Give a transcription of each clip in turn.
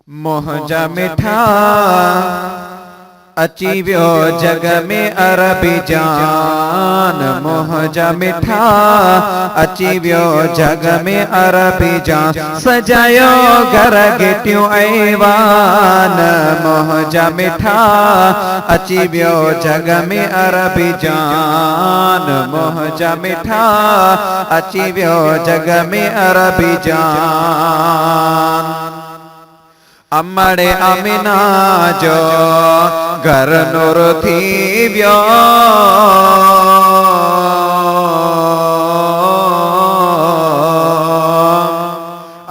मोहजा मिठा अची वियो जग में अरबी जान। मोहजा मिठा अची वियो जग में अरबी जान। सजायो घर गिटियूं ऐवान। मोहजा मिठा अची वियो जग में अरबी जान। मोहजा मिठा अची वियो जग में अरबी जान। अमड़े अमीना जो घर नूर थी वियो।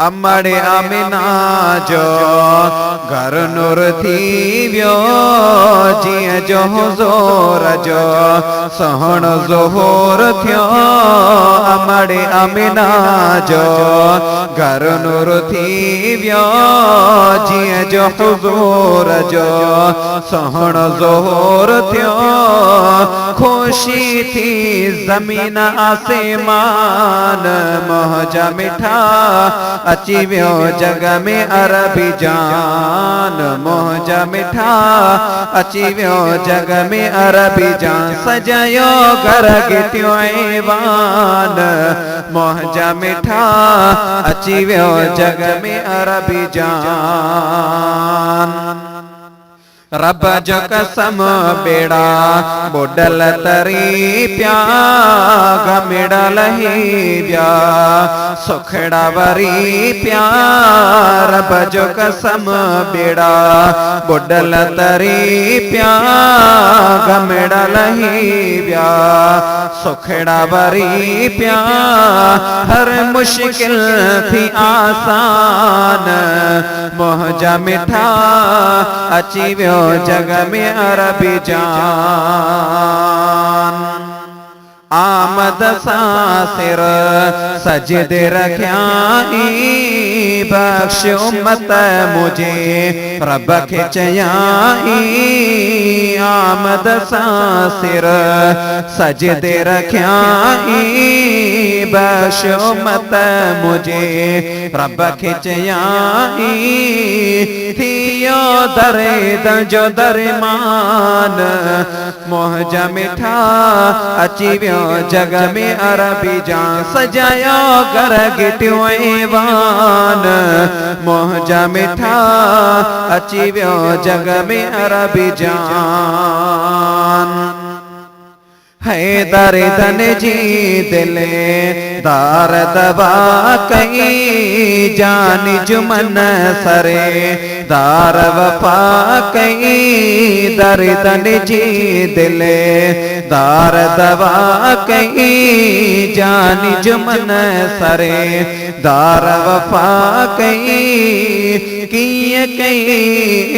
अमड़े अमीना जो घर नूर थी वियो। जिया जो हुज़ूर जो सोहण ज़ोहर थियो। अमड़े अमीना जो घर नूर थी वियो। जिया जो हुज़ूर जो सोहण ज़ोहर थियो। खुशी थी ज़मीन आसमान। मोहजा मिठा अची वियो जग में अरबी जान। मोहजा मिठा अची वियो जग में अरबी जान। सजायो घर गिटियूं ऐवान। मोहजा मिठा अची वियो जग में अरबी जान। रब जो कसम बेड़ा बुडल तरी प्या। गमिड़ल ही व्या सुखड़ा वरी प्या। रब जो कसम बेड़ा बुडल तरी प्या। गमिड़ल ही व्या सुखड़ा वरी प्या। हर मुश्किल थी आसान। मोहजा मिठा अची वियो जग में अरबी जान। आमद सासिर सजदे रख्याई। बख्श उम्मत मुझे रब के चयाई। आमद सासिर सजदे रख्याई। बख्श उम्मत मुझे रब के चयाई। थियो दर्द जो दरमान। मोहजा मिठा अची वियो जग में अरबी जान। सजायो घर गिटियूं ऐवान। मोहजा मिठा अची वियो जग में अरबी जान। हैदर धन जी दिले दार दबा कई। जान जुमन सरे दार वफा कई। दर्दन जी दिले दार दबा कई। जान जुमन सरे दार वफा कई। किए कई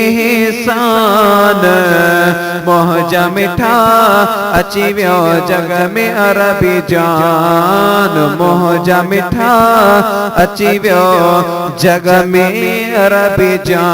एहसान। मोहजा मिठा अची वियो जग में अरबी जान। मोहजा मिठा अची वियो जग में अरबी जान।